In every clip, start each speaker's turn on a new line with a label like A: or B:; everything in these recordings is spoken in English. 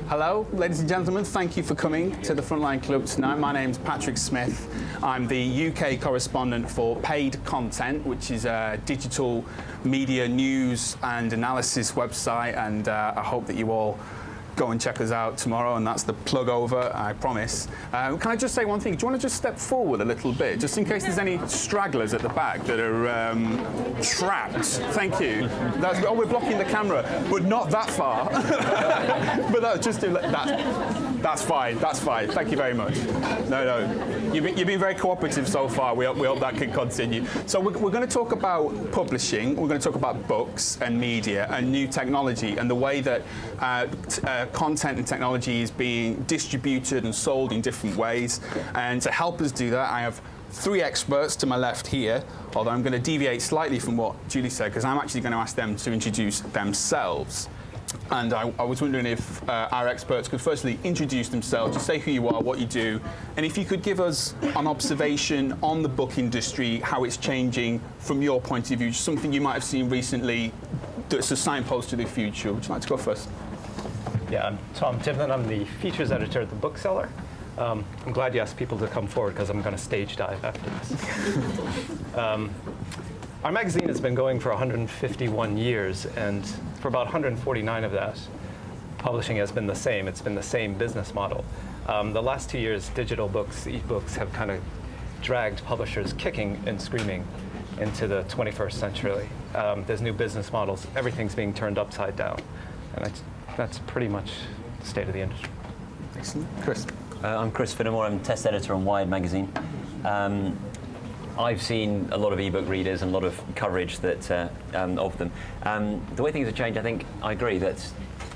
A: Hello, ladies and gentlemen. Thank you for coming to the Frontline Club tonight. My name's Patrick Smith. I'm the UK correspondent for Paid Content, which is a digital media news and analysis website, and I hope that you all go and check us out tomorrow, and that's the plug over, I promise. Can I just say one thing? Do you want to just step forward a little bit, just in case there's any stragglers at the back that are trapped? Thank you. Oh, we're blocking the camera, but not that far. But that's fine. That's fine. Thank you very much. No. You've been very cooperative so far. We hope that can continue. So we're going to talk about publishing. We're going to talk about books and media and new technology and the way that content and technology is being distributed and sold in different ways. And to help us do that, I have three experts to my left here, although I'm going to deviate slightly from what Julie said, because I'm actually going to ask them to introduce themselves. And I was wondering if our experts could firstly introduce themselves, just say who you are, what you do, and if you could give us an observation on the book industry, how it's changing from your point of view, something you might have seen recently that's a signpost to the future. Would you like to go first?
B: Yeah, I'm Tom Tivnan. I'm the features editor at the Bookseller. I'm glad you asked people to come forward because I'm going to stage dive after this. Our magazine has been going for 151 years, and for about 149 of that, publishing has been the same. It's been the same business model. The last 2 years, digital books, e-books have kind of dragged publishers kicking and screaming into the 21st century. There's new business models. Everything's being turned upside down. And that's pretty much the state of the industry.
A: Excellent. Chris?
C: I'm Chris Finnamore. I'm test editor on Wired magazine. I've seen a lot of ebook readers and a lot of coverage that of them. The way things have changed, I think I agree that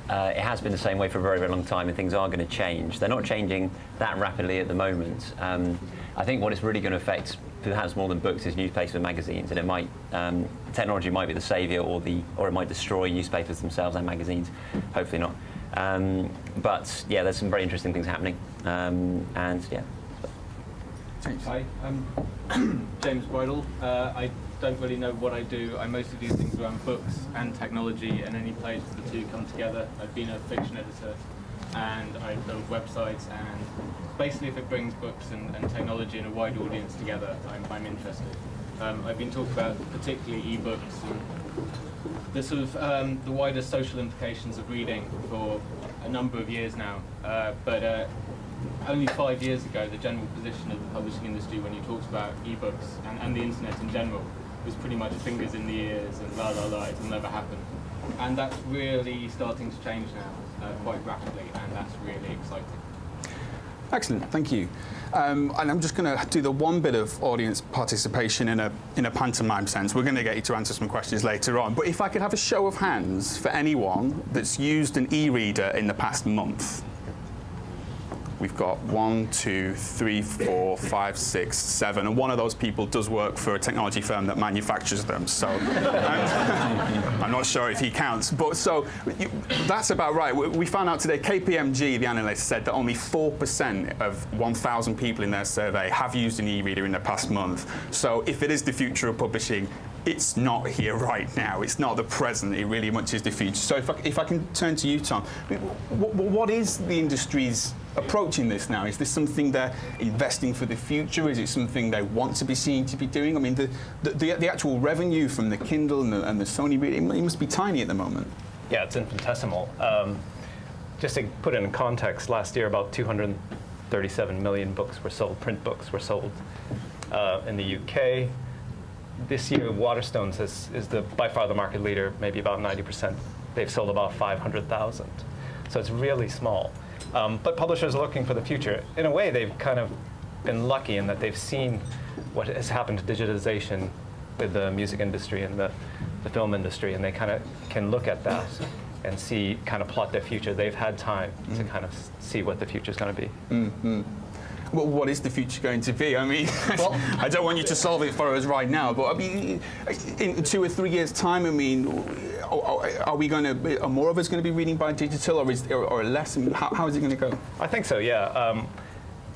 C: it has been the same way for a very, very long time, and things are going to change. They're not changing that rapidly at the moment. I think what it's really going to affect, perhaps more than books, is newspapers and magazines, and it might technology might be the saviour, or it might destroy newspapers themselves and magazines. Hopefully not. But yeah, there's some very interesting things happening, and yeah.
D: Hi, I'm James Bridle. I don't really know what I do. I mostly do things around books and technology, and any place the two come together. I've been a fiction editor, and I build websites, and basically if it brings books and technology and a wide audience together, I'm interested. I've been talking about particularly ebooks and the sort of the wider social implications of reading for a number of years now, but only 5 years ago, the general position of the publishing industry when you talked about ebooks and the internet in general was pretty much fingers in the ears and la la la, it'll never happen. And that's really starting to change now quite rapidly, and that's really exciting.
A: Excellent, thank you. And I'm just going to do the one bit of audience participation in a pantomime sense. We're going to get you to answer some questions later on. But if I could have a show of hands for anyone that's used an e-reader in the past month. We've got 1, 2, 3, 4, 5, 6, 7, and one of those people does work for a technology firm that manufactures them. So I'm not sure if he counts, but so that's about right. We found out today, KPMG, the analyst, said that only 4% of 1,000 people in their survey have used an e-reader in the past month. So if it is the future of publishing, it's not here right now. It's not the present. It really much is the future. So if I can turn to you, Tom, what is the industry's approach in this now? Is this something they're investing for the future? Is it something they want to be seen to be doing? I mean, the actual revenue from the Kindle and the Sony reader, it must be tiny at the moment.
B: Yeah, it's infinitesimal. Just to put it in context, last year about 237 million books were sold, print books were sold in the UK. This year, Waterstones is by far the market leader, maybe about 90%. They've sold about 500,000. So it's really small. But publishers are looking for the future. In a way, they've kind of been lucky in that they've seen what has happened to digitization with the music industry and the film industry, and they kind of can look at that and see, kind of plot their future. They've had time to kind of see what the future is going to be.
A: Mm-hmm. Well, what is the future going to be? I mean, well, I don't want you to solve it for us right now, but I mean, in 2 or 3 years' time, I mean, are more of us going to be reading by digital, or less? I mean, how is it going to go?
B: I think so, yeah.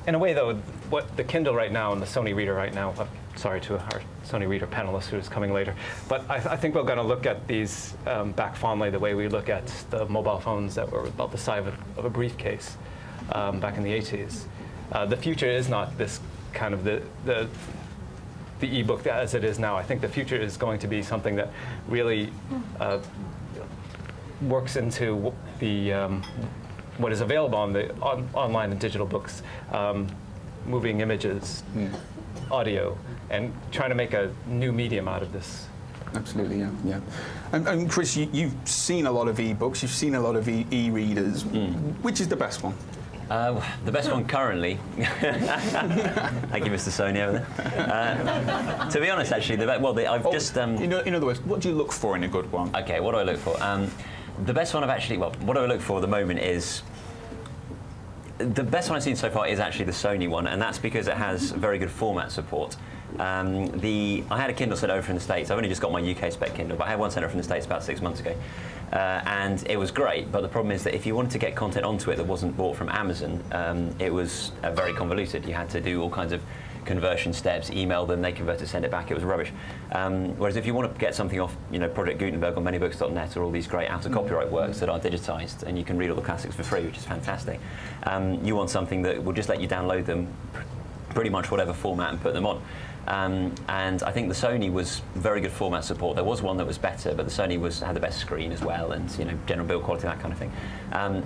B: In a way, though, what the Kindle right now and the Sony Reader right now, sorry to our Sony Reader panelist who's coming later, but I think we're going to look at these back fondly the way we look at the mobile phones that were about the size of a briefcase back in the 80s. The future is not this kind of the ebook as it is now. I think the future is going to be something that really works into the what is available on the online and digital books, moving images, audio, and trying to make a new medium out of this.
A: Absolutely, yeah, yeah. And Chris, you've seen a lot of e-books, you've seen a lot of e-readers. Which is the best one?
C: The best one currently, thank you, Mr. Sony over there. To be honest, actually,
A: in other words, what do you look for in a good one?
C: Okay, what do I look for? The best one what do I look for at the moment is, the best one I've seen so far is actually the Sony one, and that's because it has very good format support. I had a Kindle sent over from the States. I've only just got my UK spec Kindle, but I had one sent over from the States about 6 months ago. And it was great, but the problem is that if you wanted to get content onto it that wasn't bought from Amazon, it was very convoluted. You had to do all kinds of conversion steps, email them, they convert it, send it back. It was rubbish. Whereas if you want to get something off, Project Gutenberg or manybooks.net or all these great out of copyright works that are digitized and you can read all the classics for free, which is fantastic. You want something that will just let you download them, pretty much whatever format, and put them on. And I think the Sony was very good format support. There was one that was better, but the Sony had the best screen as well, and general build quality, that kind of thing.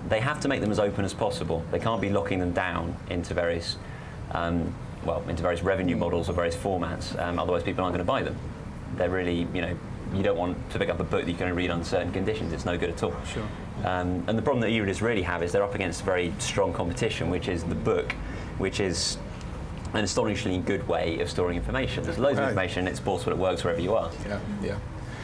C: They have to make them as open as possible. They can't be locking them down into various revenue models or various formats. Otherwise, people aren't going to buy them. They're really, you don't want to pick up a book that you can only read under certain conditions. It's no good at all.
A: Sure.
C: And the problem that e-readers really have is they're up against very strong competition, which is the book, which is an astonishingly good way of storing information. There's loads of information, it's portable, it works wherever you are.
A: Yeah, yeah.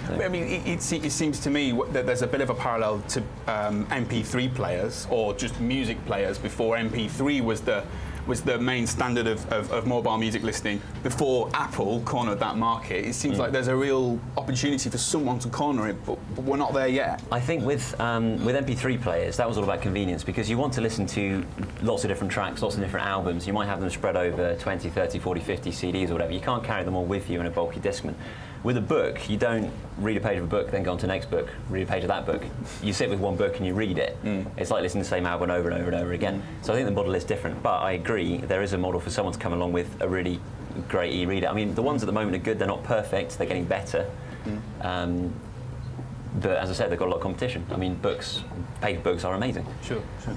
A: I mean, it seems to me that there's a bit of a parallel to MP3 players, or just music players, before MP3 was the main standard of mobile music listening. Before Apple cornered that market, it seems like there's a real opportunity for someone to corner it, but we're not there yet.
C: I think with MP3 players, that was all about convenience, because you want to listen to lots of different tracks, lots of different albums. You might have them spread over 20, 30, 40, 50 CDs or whatever. You can't carry them all with you in a bulky Discman. With a book, you don't read a page of a book, then go on to the next book, read a page of that book. You sit with one book and you read it. It's like listening to the same album over and over and over again. So I think the model is different, but I agree, there is a model for someone to come along with a really great e-reader. I mean, the ones at the moment are good, they're not perfect, they're getting better. But as I said, they've got a lot of competition. I mean, paper books are amazing.
A: Sure, sure.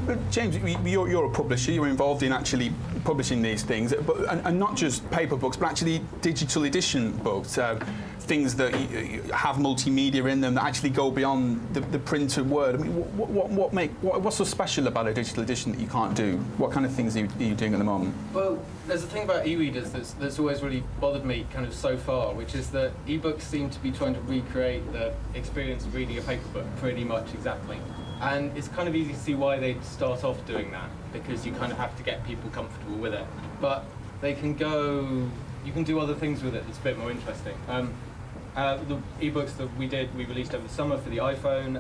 A: But James, you're a publisher. You're involved in actually publishing these things, and not just paper books, but actually digital edition books, things that have multimedia in them that actually go beyond the printed word. I mean, what's so special about a digital edition that you can't do? What kind of things are you doing at the moment?
D: Well, there's a thing about e-readers that's always really bothered me kind of so far, which is that e-books seem to be trying to recreate the experience of reading a paper book pretty much exactly. And it's kind of easy to see why they'd start off doing that, because you kind of have to get people comfortable with it. But you can do other things with it that's a bit more interesting. The ebooks that we released over the summer for the iPhone,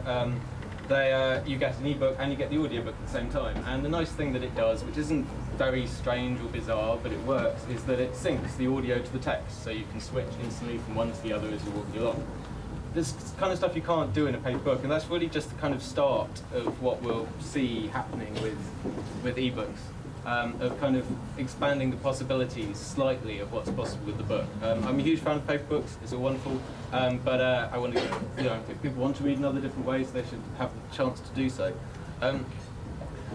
D: you get an ebook and you get the audiobook at the same time. And the nice thing that it does, which isn't very strange or bizarre, but it works, is that it syncs the audio to the text, so you can switch instantly from one to the other as you're walking along. This kind of stuff you can't do in a paper book, and that's really just the kind of start of what we'll see happening with ebooks, of kind of expanding the possibilities slightly of what's possible with the book. I'm a huge fan of paper books; it's all wonderful, but I want to, if people want to read in other different ways, they should have the chance to do so.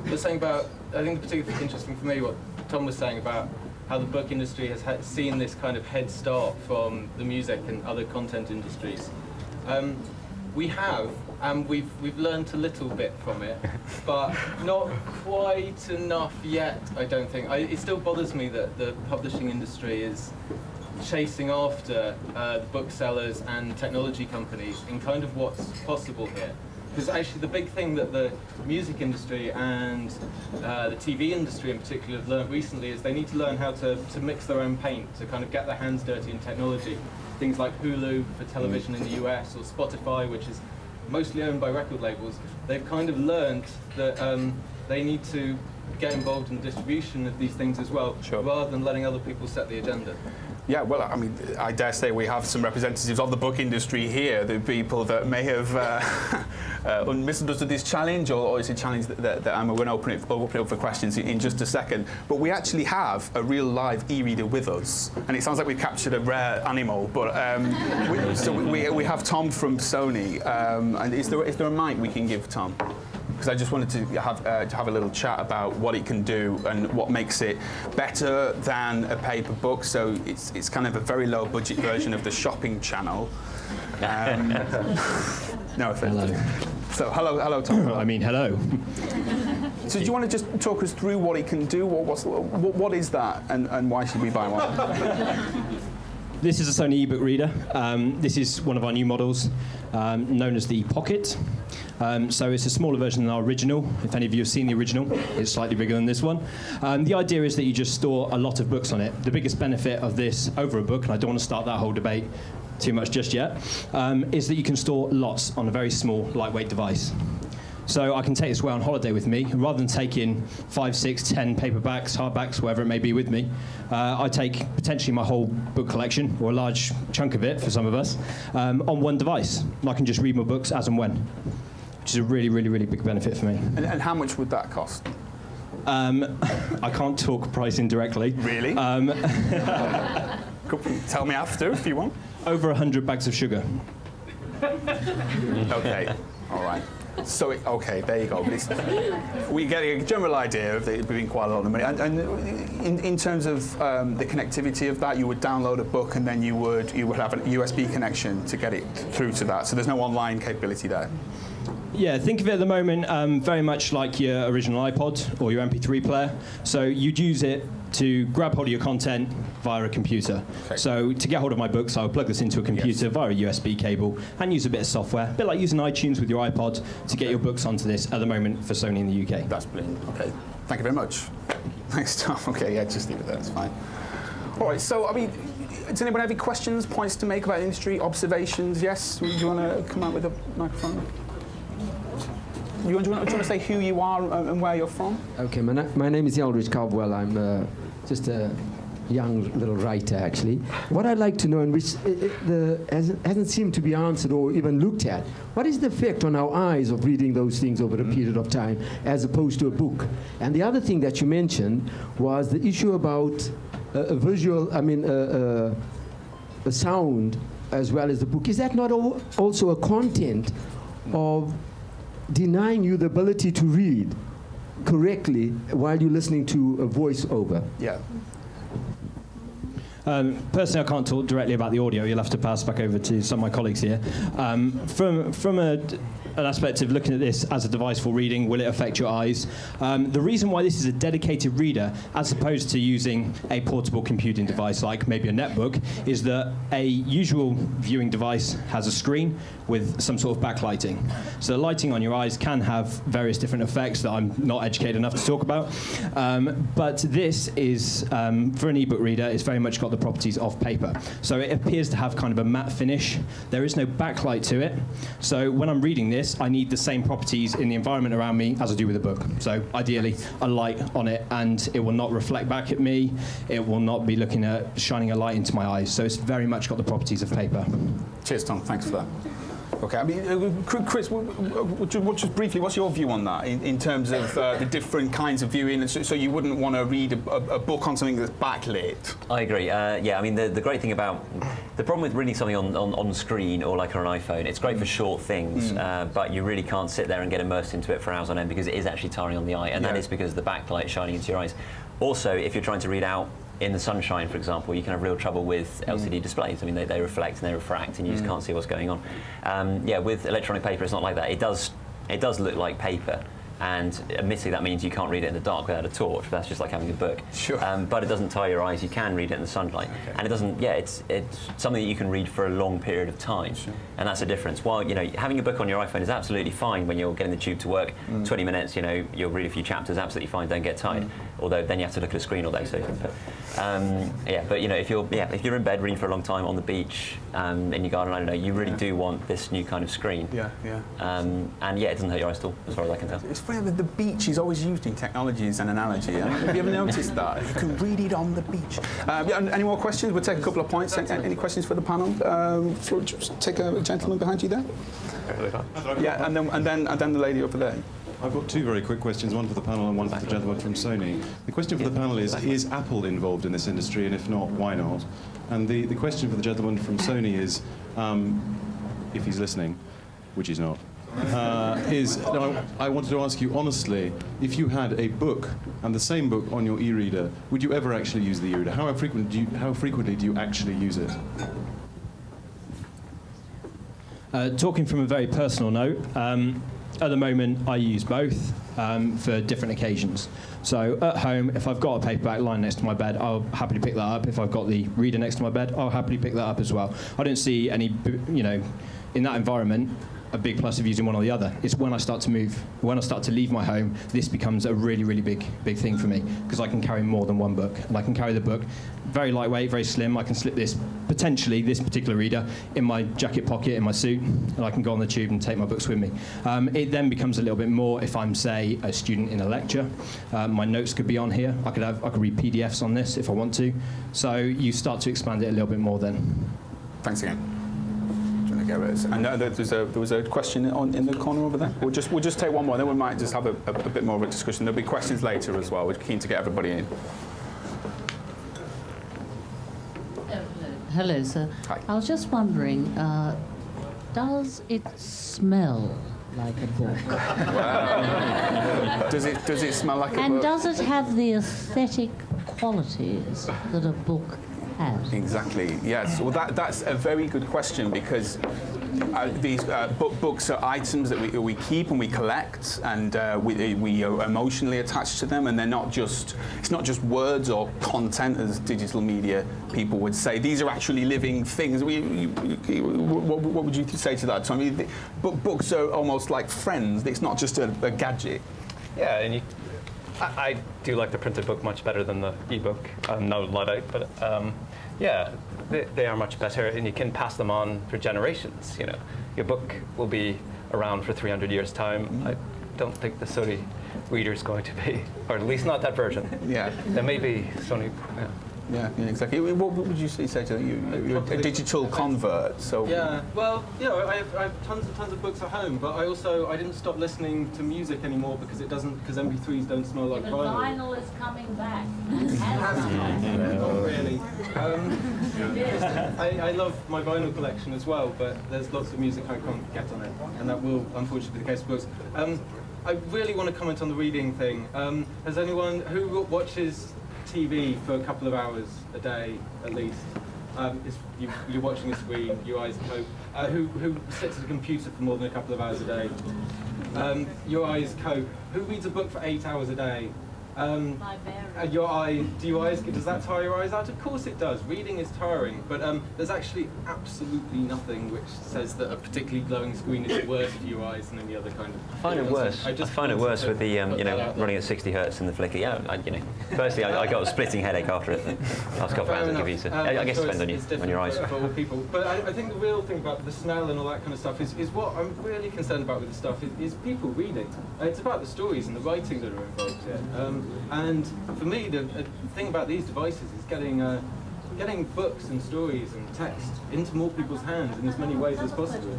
D: The saying about, I think particularly interesting for me what Tom was saying about how the book industry has seen this kind of head start from the music and other content industries. We have, and we've learned a little bit from it, but not quite enough yet, I don't think. It still bothers me that the publishing industry is chasing after the booksellers and technology companies in kind of what's possible here. Because actually the big thing that the music industry and the TV industry in particular have learned recently is they need to learn how to mix their own paint, to kind of get their hands dirty in technology. Things like Hulu for television in the US, or Spotify, which is mostly owned by record labels, they've kind of learned that they need to get involved in the distribution of these things as well,
A: Sure.
D: rather than letting other people set the agenda?
A: Yeah, well, I mean, I dare say we have some representatives of the book industry here, the people that may have misunderstood this challenge, or it's a challenge that I'm going to open it up for questions in just a second. But we actually have a real live e-reader with us, and it sounds like we've captured a rare animal. But we have Tom from Sony, and is there a mic we can give Tom? Because I just wanted to have a little chat about what it can do and what makes it better than a paper book. So it's kind of a very low budget version of the shopping channel. No offense.
E: Hello.
A: So hello Tom.
E: I mean, hello.
A: So do you want to just talk us through what it can do? What is that, and why should we buy one?
E: This is a Sony ebook reader. This is one of our new models, known as the Pocket. So it's a smaller version than our original. If any of you have seen the original, it's slightly bigger than this one. The idea is that you just store a lot of books on it. The biggest benefit of this over a book, and I don't want to start that whole debate too much just yet, is that you can store lots on a very small, lightweight device. So I can take this away on holiday with me. Rather than taking 5, 6, 10 paperbacks, hardbacks, whatever it may be with me, I take potentially my whole book collection, or a large chunk of it for some of us, on one device. And I can just read my books as and when, which is a really, really, really big benefit for me.
A: And how much would that cost?
E: I can't talk pricing directly.
A: Really? Tell me after if you want.
E: Over 100 bags of sugar.
A: Okay, all right. So, okay, there you go. But we get a general idea of it being quite a lot of money. And in terms of the connectivity of that, you would download a book and then you would have a USB connection to get it through to that. So there's no online capability there.
E: Yeah, think of it at the moment very much like your original iPod or your MP3 player. So you'd use it to grab hold of your content via a computer.
A: Okay.
E: So to get hold of my books, I would plug this into a computer via a USB cable and use a bit of software, a bit like using iTunes with your iPod to get your books onto this at the moment for Sony in the UK.
A: That's brilliant. Okay, thank you very much. Thanks, Tom. Okay, yeah, just leave it there. That's fine. All right. So, I mean, does anyone have any questions, points to make about the industry, observations? Yes. Do you want to come out with a microphone? Do you want to say who you are and where you're from?
F: Okay, my name is Yelridge Caldwell. I'm just a young little writer, actually. What I'd like to know, and which hasn't seemed to be answered or even looked at, what is the effect on our eyes of reading those things over a period of time as opposed to a book? And the other thing that you mentioned was the issue about a visual, a sound as well as the book. Is that not also a content of denying you the ability to read correctly while you're listening to a voiceover?
A: Yeah.
E: Personally, I can't talk directly about the audio. You'll have to pass back over to some of my colleagues here. From an aspect of looking at this as a device for reading, will it affect your eyes? The reason why this is a dedicated reader, as opposed to using a portable computing device like maybe a netbook, is that a usual viewing device has a screen with some sort of backlighting. So the lighting on your eyes can have various different effects that I'm not educated enough to talk about. But this is, for an ebook reader, it's very much got the properties of paper. So it appears to have kind of a matte finish. There is no backlight to it. So when I'm reading this, I need the same properties in the environment around me as I do with a book. So ideally, a light on it, and it will not reflect back at me. It will not be looking at shining a light into my eyes. So it's very much got the properties of paper.
A: Cheers, Tom. Thanks for that. Okay, I mean, Chris, just briefly, what's your view on that in terms of the different kinds of viewing? So you wouldn't want to read a book on something that's backlit?
C: I agree. Yeah, I mean, the great thing about the problem with reading something on screen or like on an iPhone, it's great for short things, but you really can't sit there and get immersed into it for hours on end because it is actually tiring on the eye, and that is because of the backlight shining into your eyes. Also, if you're trying to read out in the sunshine, for example, you can have real trouble with LCD displays. I mean, they reflect and they refract, and you just can't see what's going on. Yeah, with electronic paper, it's not like that. It does look like paper, and admittedly, that means you can't read it in the dark without a torch. But that's just like having a book.
A: Sure.
C: But it doesn't tire your eyes. You can read it in the sunlight, and it doesn't. Yeah, it's something that you can read for a long period of time, and that's a difference. While having a book on your iPhone is absolutely fine when you're getting the tube to work. 20 minutes, you'll read a few chapters, absolutely fine. Don't get tired. although then you have to look at a screen all day. So, but you know, if you're in bed reading for a long time on the beach in your garden, I don't know, you really do want this new kind of screen.
A: Yeah.
C: And yeah, it doesn't hurt your eyes at all, as far as I can tell.
A: It's funny that the beach is always used in technology as an analogy. Have you ever noticed that? You can read it on the beach. Any more questions? We'll take a couple of points. Any questions for the panel? Just take a gentleman behind you there. Yeah, and then the lady over there.
G: I've got two very quick questions, one for the panel and one for the gentleman from Sony. The question for the panel is Apple involved in this industry, and if not, why not? And the question for the gentleman from Sony is, if he's listening, which he's not, I wanted to ask you honestly, if you had a book and the same book on your e-reader, would you ever actually use the e-reader? How frequently do you actually use it?
E: Talking from a very personal note, at the moment I use both for different occasions. So at home, if I've got a paperback lying next to my bed, I'll happily pick that up. If I've got the reader next to my bed, I'll happily pick that up as well. I don't see any, in that environment, a big plus of using one or the other. It's when I start to move, when I start to leave my home, this becomes a really, really big thing for me, because I can carry more than one book. And I can carry the book very lightweight, very slim. I can slip this particular reader in my jacket pocket, in my suit, and I can go on the tube and take my books with me. It then becomes a little bit more if I'm, say, a student in a lecture. My notes could be on here. I could read PDFs on this if I want to. So you start to expand it a little bit more then.
A: Thanks again. And there was a question in the corner over there. We'll just take one more, then we might just have a bit more of a discussion. There'll be questions later as well. We're keen to get everybody in.
H: Hello, sir.
A: Hi.
H: I was just wondering, does it smell like a book?
A: Wow. Does it smell like a book?
H: And does it have the aesthetic qualities that a book has?
A: Exactly, yes. Well, that's a very good question, because these books are items that we keep and we collect, and we are emotionally attached to them, and they're not just, it's not just words or content, as digital media people would say. These are actually living things. What would you say to that, Tommy? Books are almost like friends. It's not just a gadget.
B: Yeah, and I do like the printed book much better than the e-book. No Luddite, but yeah, they are much better, and you can pass them on for generations. You know, your book will be around for 300 years' time. Mm-hmm. I don't think the Sony reader is going to be, or at least not that version.
A: Yeah.
B: There may be Sony.
A: Yeah, exactly. What would you say to that? You're a digital convert, so...
D: Yeah, well, I have tons and tons of books at home, but I didn't stop listening to music anymore because MP3s don't smell like
H: But
D: vinyl.
H: vinyl is coming back.
D: Not really. I love my vinyl collection as well, but there's lots of music I can't get on it, and that will unfortunately be the case for books. I really want to comment on the reading thing. Has anyone who watches TV for a couple of hours a day at least? You're watching a screen, your eyes cope. Who sits at a computer for more than a couple of hours a day? Your eyes cope. Who reads a book for 8 hours a day? Does that tire your eyes out? Of course it does. Reading is tiring, but there's actually absolutely nothing which says that a particularly glowing screen is worse for your eyes than any other kind of...
C: I find it worse. I find it worse with the running at 60 hertz in the flicker. Yeah, firstly I got a splitting headache after it. The last couple of hours it gives you. I guess it depends on your eyes.
D: For all people. But I think the real thing about the smell and all that kind of stuff is what I'm really concerned about with the stuff is people reading. It's about the stories and the writing that are involved here. And for me, the thing about these devices is getting books and stories and text into more people's hands in as many ways as possible.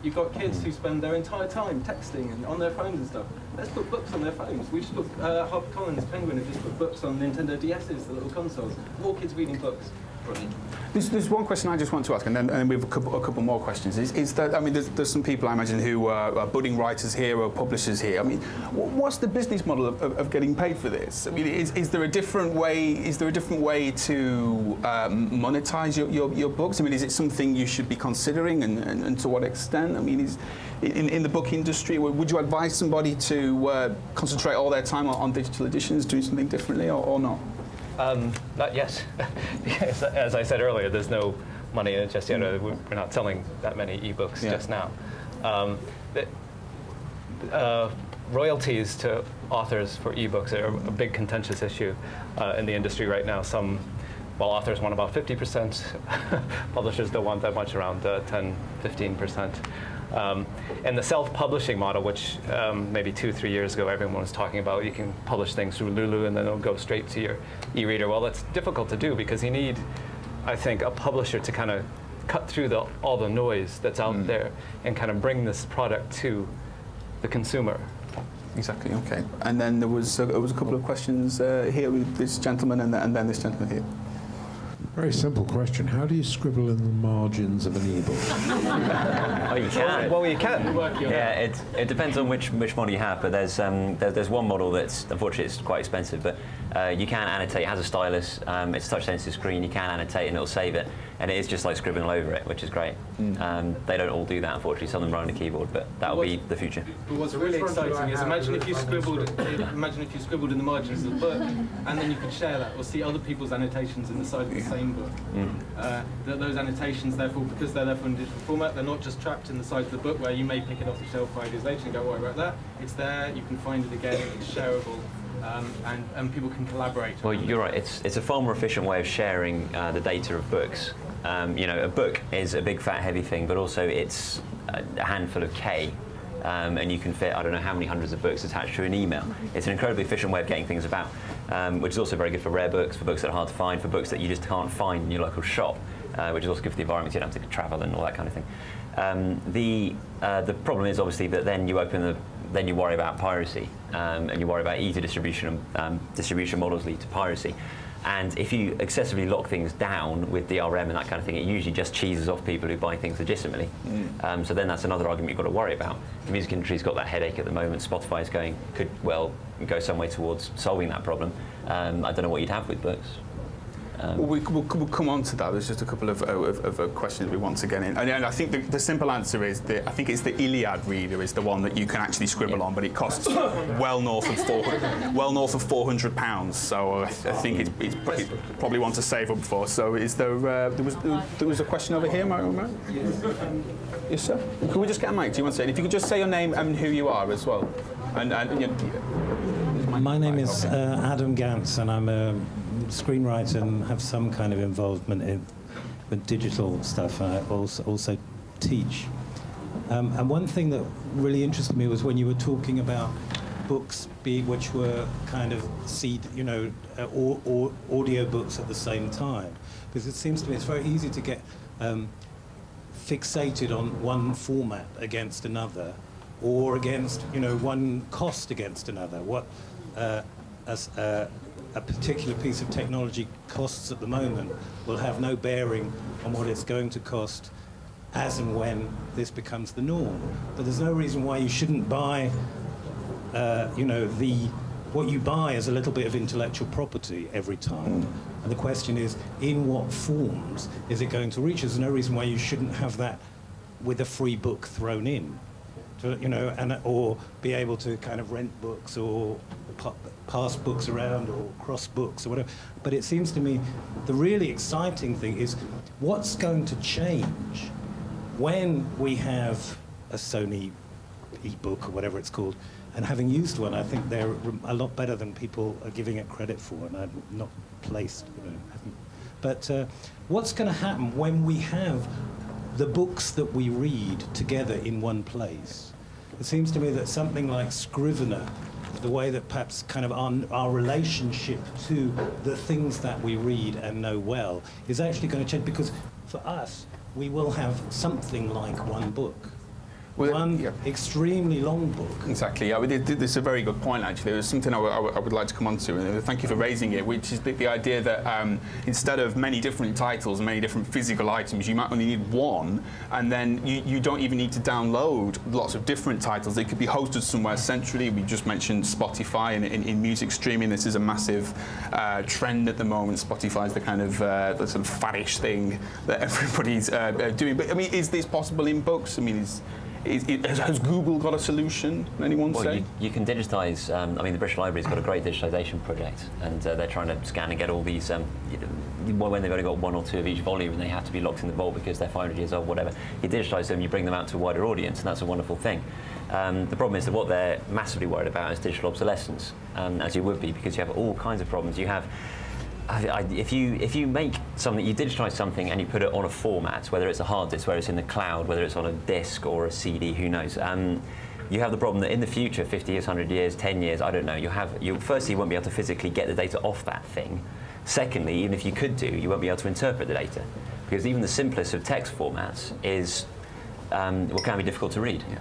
D: You've got kids who spend their entire time texting and on their phones and stuff. Let's put books on their phones. We just put HarperCollins, Penguin have just put books on Nintendo DS's, the little consoles. More kids reading books. Brilliant.
A: There's one question I just want to ask, and then we have a couple more questions. Is that, I mean, there's some people I imagine who are budding writers here or publishers here. I mean, what's the business model of getting paid for this? I mean, is there a different way? Is there a different way to monetize your books? I mean, is it something you should be considering, and to what extent? I mean, in the book industry, would you advise somebody to concentrate all their time on digital editions, doing something differently, or not?
B: Not yet. Because, as I said earlier, there's no money in it just yet. We're not selling that many ebooks just now. royalties to authors for ebooks are a big contentious issue in the industry right now. While authors want about 50%, publishers don't want that much, around 10, 15%. And the self-publishing model, which maybe 2-3 years ago everyone was talking about, you can publish things through Lulu and then it'll go straight to your e-reader. Well, that's difficult to do because you need, I think, a publisher to kind of cut through all the noise that's out there and kind of bring this product to the consumer.
A: Exactly, okay. And then there was a couple of questions here with this gentleman and then this gentleman here.
I: Very simple question. How do you scribble in the margins of an e-book?
C: Oh, you can.
B: Well, you can.
C: Yeah, it depends on which model you have, but there's one model that's, unfortunately, it's quite expensive, but you can annotate. It has a stylus, it's a touch-sensitive screen, you can annotate and it'll save it, and it is just like scribbling over it, which is great. They don't all do that, unfortunately. Some of them run on a keyboard, but that'll be the future.
D: But what's really exciting is imagine if you scribbled in the margins of the book, and then you could share that or see other people's annotations in the side of the same book. Those annotations, therefore, because they're there for in digital format, they're not just trapped in the side of the book where you may pick it off the shelf 5 years later and go, "Oh, I wrote that." It's there. You can find it again. It's shareable. And people can collaborate.
C: Well, you're right. It's a far more efficient way of sharing the data of books. You know, a book is a big, fat, heavy thing, but also it's a handful of K, and you can fit, I don't know how many hundreds of books attached to an email. It's an incredibly efficient way of getting things about, which is also very good for rare books, for books that are hard to find, for books that you just can't find in your local shop, which is also good for the environment. You don't have to travel and all that kind of thing. The problem is obviously that then you worry about piracy, and you worry about easy distribution. Distribution models lead to piracy. And if you excessively lock things down with DRM and that kind of thing, it usually just cheeses off people who buy things legitimately. So then that's another argument you've got to worry about. The music industry's got that headache at the moment. Spotify's could well go some way towards solving that problem. I don't know what you'd have with books.
A: We'll come on to that. There's just a couple of questions we want to get in. And I think the simple answer is I think it's the Iliad reader is the one that you can actually scribble on, but it costs well north of £400. So I think it's probably one to save up for. So is there was a question over here, Mario? Yes, sir. Can we just get a mic? Do you want to say? And if you could just say your name and who you are as well.
J: My name is Adam Gantz, and I'm a screenwriter and have some kind of involvement with digital stuff. I also teach. And one thing that really interested me was when you were talking about books, which were kind of audio books at the same time, because it seems to me it's very easy to get fixated on one format against another, or against one cost against another. What a particular piece of technology costs at the moment will have no bearing on what it's going to cost as and when this becomes the norm. But there's no reason why you shouldn't buy, what you buy as a little bit of intellectual property every time. And the question is, in what forms is it going to reach us? There's no reason why you shouldn't have that with a free book thrown in. Or be able to kind of rent books or pass books around or cross books or whatever. But it seems to me the really exciting thing is what's going to change when we have a Sony e-book or whatever it's called. And having used one, I think they're a lot better than people are giving it credit for, and I'm not placed. But what's going to happen when we have the books that we read together in one place? It seems to me that something like Scrivener, the way that perhaps kind of our relationship to the things that we read and know well, is actually going to change, because for us, we will have something like one book. One extremely long book.
A: Exactly. Yeah, this is a very good point, actually. It was something I would like to come on to, and thank you for raising it, which is the idea that instead of many different titles, many different physical items, you might only need one, and then you don't even need to download lots of different titles. They could be hosted somewhere centrally. We just mentioned Spotify, and in music streaming, this is a massive trend at the moment. Spotify is the kind of the sort of faddish thing that everybody's doing. But I mean, is this possible in books? I mean, has Google got a solution? Anyone say?
C: You can digitise. I mean, the British Library's got a great digitisation project, and they're trying to scan and get all these. When they've only got one or two of each volume, and they have to be locked in the vault because they're 500 years old, whatever. You digitise them, you bring them out to a wider audience, and that's a wonderful thing. The problem is that what they're massively worried about is digital obsolescence, as you would be, because you have all kinds of problems. You have if you make something, you digitize something and you put it on a format, whether it's a hard disk, whether it's in the cloud, whether it's on a disk or a CD, who knows. You have the problem that in the future, 50 years, 100 years, 10 years, I don't know, firstly, you won't be able to physically get the data off that thing. Secondly, even if you could do, you won't be able to interpret the data, because even the simplest of text formats is, can be difficult to read. Yeah.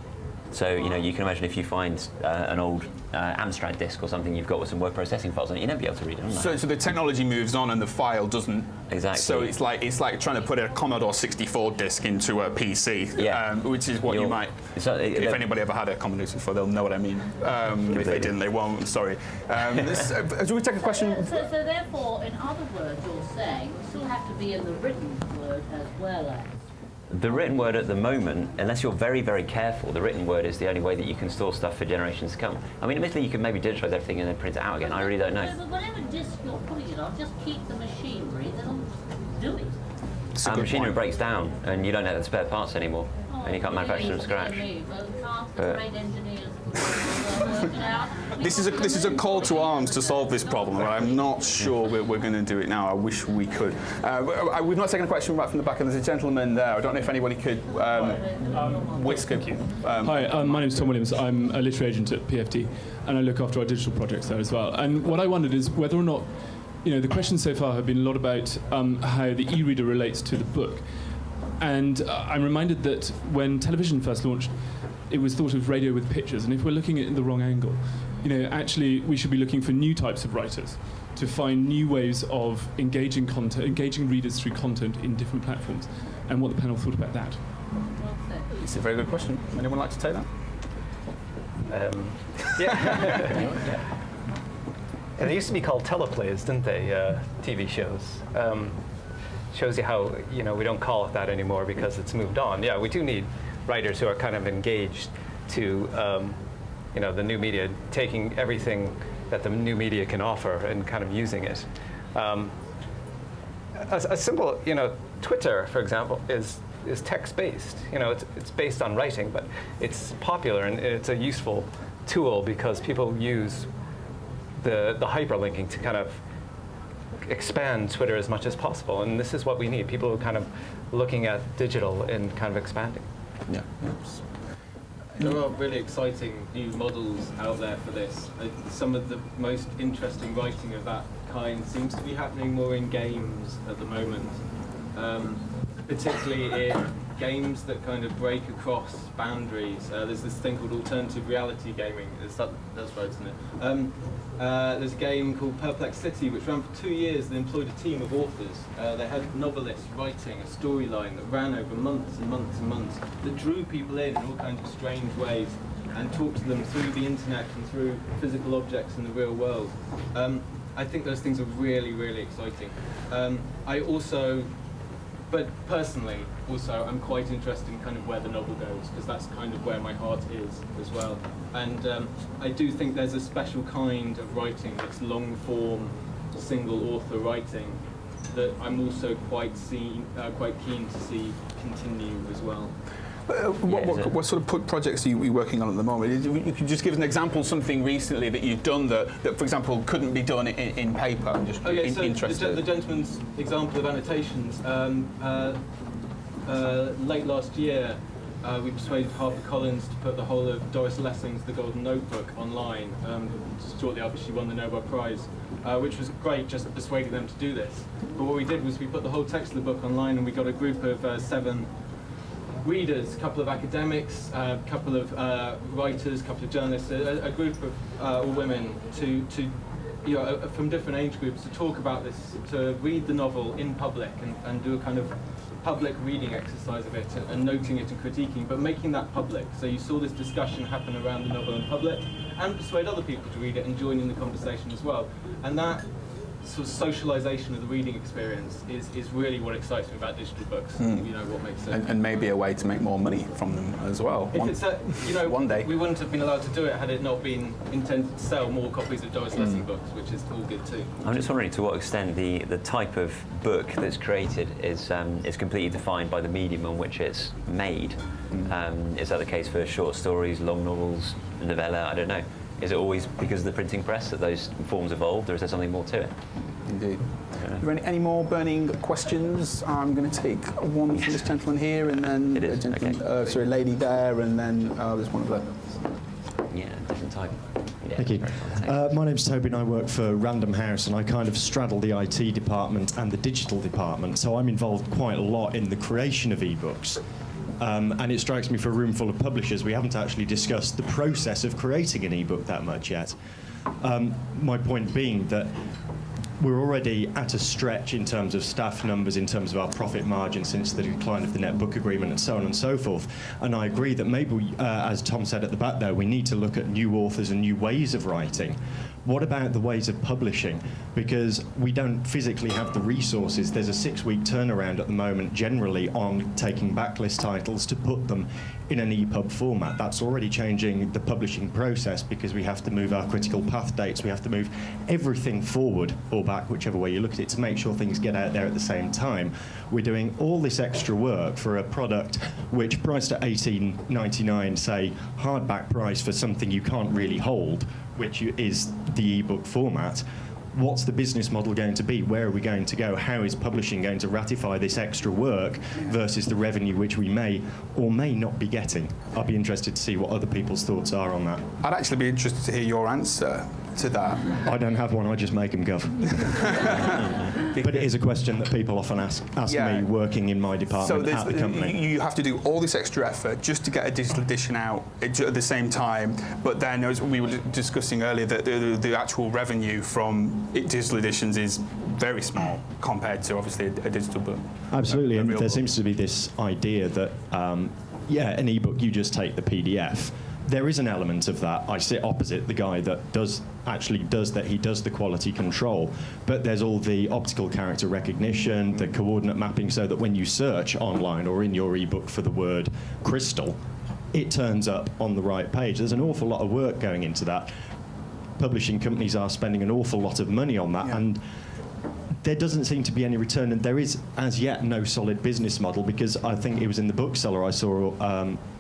C: So, you can imagine if you find an old Amstrad disk or something you've got with some word processing files on it, you'll never be able to read it.
A: So the technology moves on and the file doesn't.
C: Exactly.
A: So it's like trying to put a Commodore 64 disk into a PC, which is what you might. If anybody ever had a Commodore 64, they'll know what I mean. If they didn't, they won't. I'm sorry. Do we take a question?
H: So therefore, in other words, you're saying you still have to be in the written word as well as.
C: The written word at the moment, unless you're very, very careful, the written word is the only way that you can store stuff for generations to come. I mean, admittedly, you can maybe digitize everything and then print it out again. I really don't know.
H: But whatever disk you're putting it on, just keep the machinery, they'll do it.
C: Machinery breaks down, and you don't have the spare parts anymore, and you can't manufacture them from scratch.
A: This is a call to arms to solve this problem, but I'm not sure we're going to do it now. I wish we could. We've not taken a question right from the back, and there's a gentleman there. I don't know if anybody could whisk him.
K: Hi, my name's Tom Williams. I'm a literary agent at PFD, and I look after our digital projects there as well. And what I wondered is whether or not, the questions so far have been a lot about how the e-reader relates to the book. And I'm reminded that when television first launched, it was thought of radio with pictures, and if we're looking at it in the wrong angle, actually we should be looking for new types of writers to find new ways of engaging readers through content in different platforms, and what the panel thought about that.
A: It's a very good question. Anyone like to take that?
B: They used to be called teleplays, didn't they? TV shows. Shows you how we don't call it that anymore because it's moved on. Yeah, we do need writers who are kind of engaged to the new media, taking everything that the new media can offer and kind of using it. A simple, Twitter, for example, is text-based. It's based on writing, but it's popular and it's a useful tool because people use the hyperlinking to kind of expand Twitter as much as possible, and this is what we need, people who are kind of looking at digital and kind of expanding.
A: Yeah.
D: There are really exciting new models out there for this. Some of the most interesting writing of that kind seems to be happening more in games at the moment, particularly in games that kind of break across boundaries. There's this thing called alternative reality gaming. That's right, isn't it? There's a game called Perplex City, which ran for 2 years. They employed a team of authors. They had novelists writing a storyline that ran over months and months and months, that drew people in all kinds of strange ways and talked to them through the internet and through physical objects in the real world. I think those things are really, really exciting. But personally, also, I'm quite interested in kind of where the novel goes, because that's kind of where my heart is as well. And I do think there's a special kind of writing that's long-form, single-author writing that I'm also quite keen to see continue as well.
A: What sort of projects are you working on at the moment? You could just give us an example of something recently that you've done that for example, couldn't be done in paper. I'm just interested.
D: The gentleman's example of annotations. Late last year, we persuaded HarperCollins to put the whole of Doris Lessing's The Golden Notebook online, shortly after she won the Nobel Prize, which was great, just persuading them to do this. But what we did was we put the whole text of the book online, and we got a group of 7 readers, a couple of academics, a couple of writers, a couple of journalists, a group of all women from different age groups to talk about this, to read the novel in public and do a kind of public reading exercise of it and noting it and critiquing, but making that public. So you saw this discussion happen around the novel in public and persuade other people to read it and join in the conversation as well. And that sort of socialization of the reading experience is really what excites me about digital books. You know, what makes it.
A: And maybe a way to make more money from them as well.
D: If it's
A: one day.
D: we wouldn't have been allowed to do it had it not been intended to sell more copies of Doris Lessing books, which is all good too.
C: I'm just wondering to what extent the type of book that's created is completely defined by the medium on which it's made. Is that the case for short stories, long novels, novella? I don't know. Is it always because of the printing press that those forms evolved, or is there something more to it?
A: Indeed. Are there any more burning questions? I'm going to take one from this gentleman here, and then a gentleman, sorry, lady there, and then there's one over there.
C: Yeah, different type. Yeah,
L: thank you. My name's Toby and I work for Random House, and I kind of straddle the IT department and the digital department, so I'm involved quite a lot in the creation of ebooks. And it strikes me, for a room full of publishers, we haven't actually discussed the process of creating an ebook that much yet. My point being that we're already at a stretch in terms of staff numbers, in terms of our profit margin since the decline of the net book agreement, and so on and so forth. And I agree that maybe, as Tom said at the back there, we need to look at new authors and new ways of writing. What about the ways of publishing? Because we don't physically have the resources. There's a 6-week turnaround at the moment, generally, on taking backlist titles to put them in an EPUB format. That's already changing the publishing process, because we have to move our critical path dates. We have to move everything forward or back, whichever way you look at it, to make sure things get out there at the same time. We're doing all this extra work for a product which, priced at $18.99, say, hardback price for something you can't really hold, which is the ebook format. What's the business model going to be? Where are we going to go? How is publishing going to ratify this extra work versus the revenue which we may or may not be getting? I'll be interested to see what other people's thoughts are on that.
A: I'd actually be interested to hear your answer to that.
L: I don't have one, I just make them, Gov. But it is a question that people often ask me working in my department at the company.
A: You have to do all this extra effort just to get a digital edition out at the same time, but then, as we were discussing earlier, that the actual revenue from digital editions is very small compared to, obviously, a digital book.
L: Absolutely, and there seems to be this idea that, an ebook, you just take the PDF. There is an element of that. I sit opposite the guy that does the quality control, but there's all the optical character recognition, the coordinate mapping, so that when you search online or in your ebook for the word crystal, it turns up on the right page. There's an awful lot of work going into that. Publishing companies are spending an awful lot of money on that, and there doesn't seem to be any return, and there is as yet no solid business model, because I think it was in the Bookseller I saw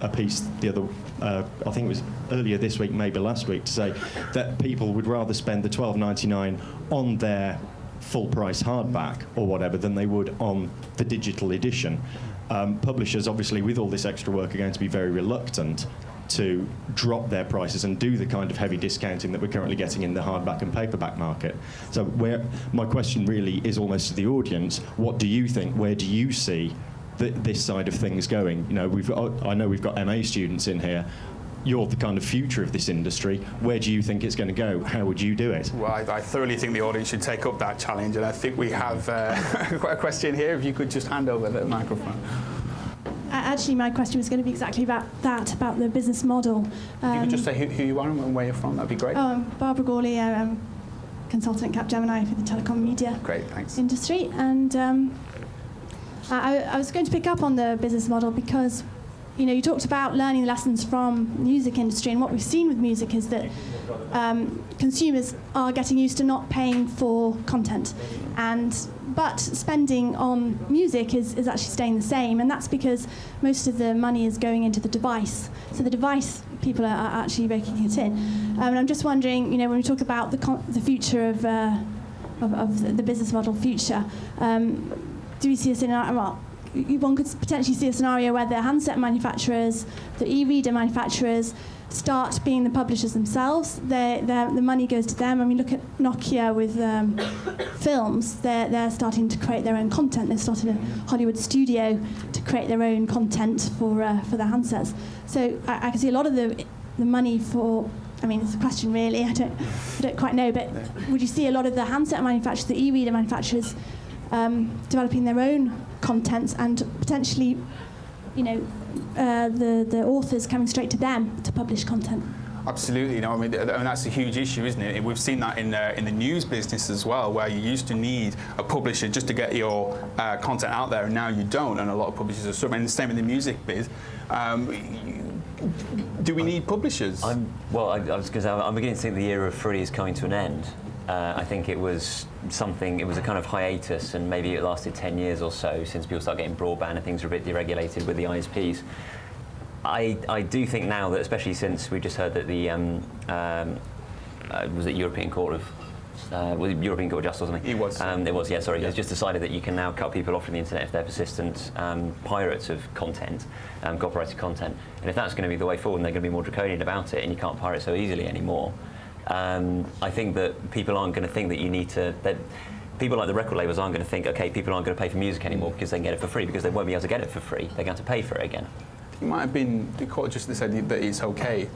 L: a piece the other, I think it was earlier this week, maybe last week, to say that people would rather spend the $12.99 on their full price hardback or whatever than they would on the digital edition. Publishers, obviously, with all this extra work, are going to be very reluctant to drop their prices and do the kind of heavy discounting that we're currently getting in the hardback and paperback market. So my question really is almost to the audience: what do you think? Where do you see this side of things going? You know, I know we've got MA students in here. You're the kind of future of this industry. Where do you think it's going to go? How would you do it?
A: Well, I thoroughly think the audience should take up that challenge, and I think we have quite a question here. If you could just hand over the microphone.
M: Actually, my question was going to be exactly about that, about the business model.
A: If you could just say who you are and where you're from, that'd be great.
M: I'm Barbara Gawley. I'm consultant at Capgemini for the telecom media industry. And I was going to pick up on the business model because, you know, you talked about learning lessons from music industry, and what we've seen with music is that consumers are getting used to not paying for content, but spending on music is actually staying the same, and that's because most of the money is going into the device. So the device, people are actually raking it in. And I'm just wondering, you know, when we talk about the future of the business model future, do we see a scenario? Well, one could potentially see a scenario where the handset manufacturers, the e-reader manufacturers, start being the publishers themselves. The money goes to them. I mean, look at Nokia with films. They're starting to create their own content. They're starting a Hollywood studio to create their own content for their handsets. So I can see a lot of the money for. I mean, it's a question really. I don't quite know. But would you see a lot of the handset manufacturers, the e-reader manufacturers, developing their own content and potentially, you know, the authors coming straight to them to publish content?
A: Absolutely, I mean that's a huge issue, isn't it? We've seen that in the news business as well, where you used to need a publisher just to get your content out there, and now you don't, and a lot of publishers are struggling. And the same in the music biz. Do we need publishers?
C: I was going to say, I'm beginning to think the era of free is coming to an end. I think it was a kind of hiatus, and maybe it lasted 10 years or so since people started getting broadband and things were a bit deregulated with the ISPs. I do think now that, especially since we just heard that the was it European Court of European Court of Justice or something?
A: It was.
C: It was, yeah, sorry. It's just decided that you can now cut people off from the internet if they're persistent pirates of content, copyrighted content. And if that's going to be the way forward, and they're going to be more draconian about it, and you can't pirate so easily anymore, I think that people aren't going to think that you need to. That people like the record labels aren't going to think, okay, people aren't going to pay for music anymore because they can get it for free, because they won't be able to get it for free. They're going to pay for it again.
A: It might have been the court just said that it's okay,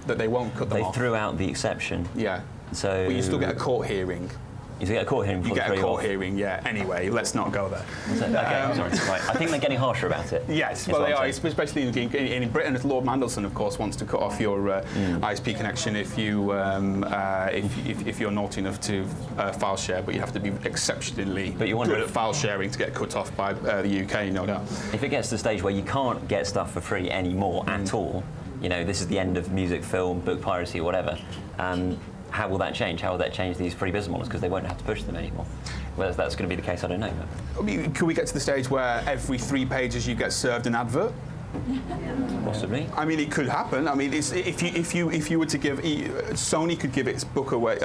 A: that they won't cut them off.
C: They threw out the exception.
A: Yeah.
C: So.
A: But you still get a court hearing.
C: You get a court hearing.
A: You get a court hearing, yeah. Anyway, let's not go there.
C: Okay, sorry. Right. I think they're getting harsher about it.
A: Yes, well, they are, especially in Britain. Lord Mandelson, of course, wants to cut off your ISP connection if you're naughty enough to file share, but you have to be exceptionally good at file sharing to get cut off by the UK, no doubt.
C: If it gets to the stage where you can't get stuff for free anymore at all, this is the end of music, film, book piracy, whatever. How will that change? How will that change these free business models? Because they won't have to push them anymore. Whether that's going to be the case, I don't know.
A: I mean, could we get to the stage where every 3 pages you get served an advert?
C: Possibly.
A: I mean, it could happen. I mean, if you were to give Sony could give its book away.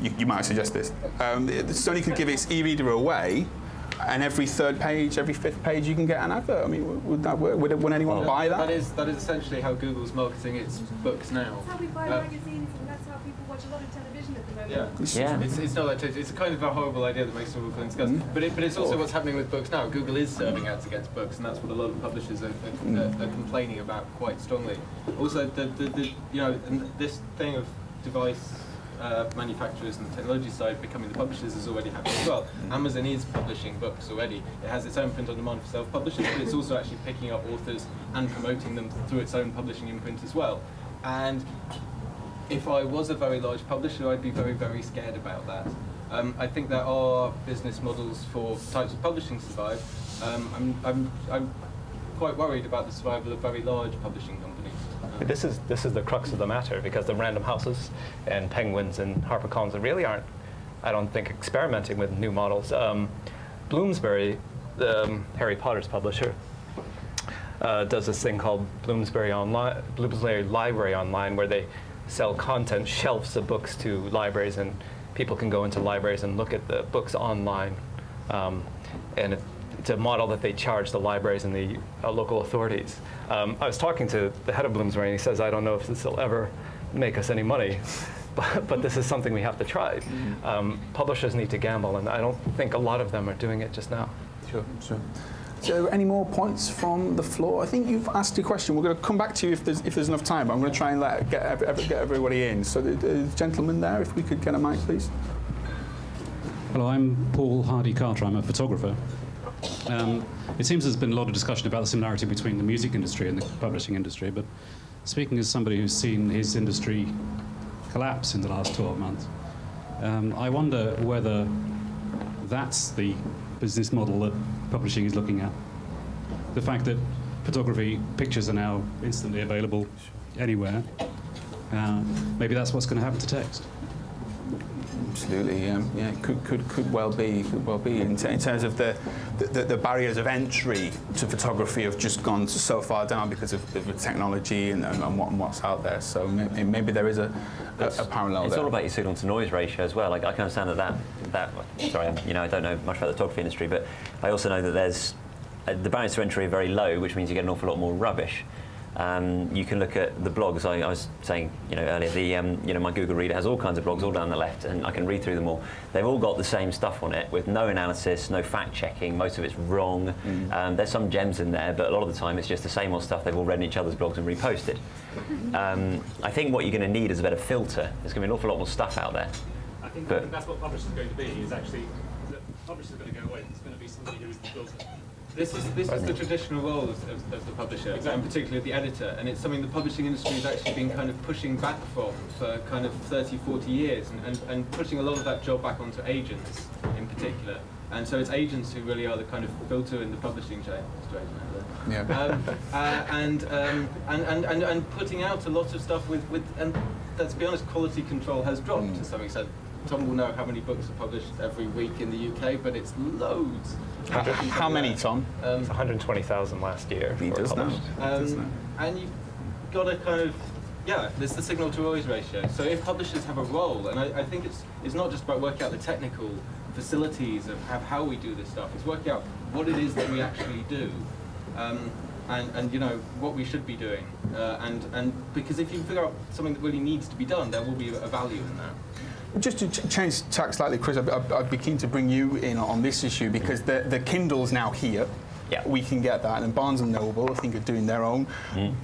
A: You might suggest this. Sony could give its e-reader away, and every 3rd page, every 5th page, you can get an advert. I mean, would that work? Would anyone buy that?
D: That is essentially how Google's marketing its books now.
N: That's how we buy magazines, and that's how people watch a lot of television at the moment.
D: Yeah. It's not that. It's a kind of a horrible idea that makes people discuss. But it's also what's happening with books now. Google is serving ads against books, and that's what a lot of publishers are complaining about quite strongly. Also, this thing of device manufacturers and the technology side becoming the publishers is already happening as well. Amazon is publishing books already. It has its own print on demand for self-publishers, but it's also actually picking up authors and promoting them through its own publishing imprint as well. And if I was a very large publisher, I'd be very, very scared about that. I think there are business models for types of publishing survive. I'm quite worried about the survival of very large publishing companies.
B: This is the crux of the matter, because the Random Houses and Penguins and HarperCollins really aren't, I don't think, experimenting with new models. Bloomsbury, Harry Potter's publisher, does this thing called Bloomsbury Library Online, where they sell content, shelves of books to libraries, and people can go into libraries and look at the books online. And it's a model that they charge the libraries and the local authorities. I was talking to the head of Bloomsbury, and he says, I don't know if this will ever make us any money, but this is something we have to try. Publishers need to gamble, and I don't think a lot of them are doing it just now.
A: Sure. So any more points from the floor? I think you've asked a question. We're going to come back to you if there's enough time, but I'm going to try and get everybody in. So the gentleman there, if we could get a mic, please.
O: Hello, I'm Paul Hardy-Carter. I'm a photographer. It seems there's been a lot of discussion about the similarity between the music industry and the publishing industry, but speaking as somebody who's seen his industry collapse in the last 12 months, I wonder whether that's the business model that publishing is looking at. The fact that photography pictures are now instantly available anywhere, maybe that's what's going to happen to text.
A: Absolutely, yeah. Could well be. In terms of the barriers of entry to photography have just gone so far down because of the technology and what's out there. So maybe there is a parallel.
C: It's
A: there.
C: all about your signal to noise ratio as well. Like, I can understand that. Sorry, I don't know much about the photography industry, but I also know that there's the barriers to entry are very low, which means you get an awful lot more rubbish. You can look at the blogs. I was saying, earlier, my Google Reader has all kinds of blogs all down the left, and I can read through them all. They've all got the same stuff on it with no analysis, no fact checking. Most of it's wrong. There's some gems in there, but a lot of the time it's just the same old stuff they've all read in each other's blogs and reposted. I think what you're going to need is a better filter. There's going to be an awful lot more stuff out there.
O: I think that's what publishers are going to be. Is actually that publishers are going to go away. There's going to be somebody who is the filter.
D: This is the traditional role of the publisher, and particularly the editor, and it's something the publishing industry has actually been kind of pushing back from for kind of 30, 40 years, and pushing a lot of that job back onto agents in particular. And so it's agents who really are the kind of filter in the publishing chain.
A: Yeah.
D: And putting out a lot of stuff with and let's be honest, quality control has dropped to some extent. Tom will know how many books are published every week in the UK, but it's loads.
A: How many, Tom?
B: It's 120,000 last year.
A: He does know.
D: And you've got to kind of, there's the signal to noise ratio. So if publishers have a role, and I think it's not just about working out the technical facilities of how we do this stuff, it's working out what it is that we actually do. And you know what we should be doing, and because if you figure out something that really needs to be done, there will be a value in that.
A: Just to change tack slightly, Chris, I'd be keen to bring you in on this issue because the Kindle's now here.
C: Yeah.
A: We can get that, and Barnes & Noble, I think, are doing their own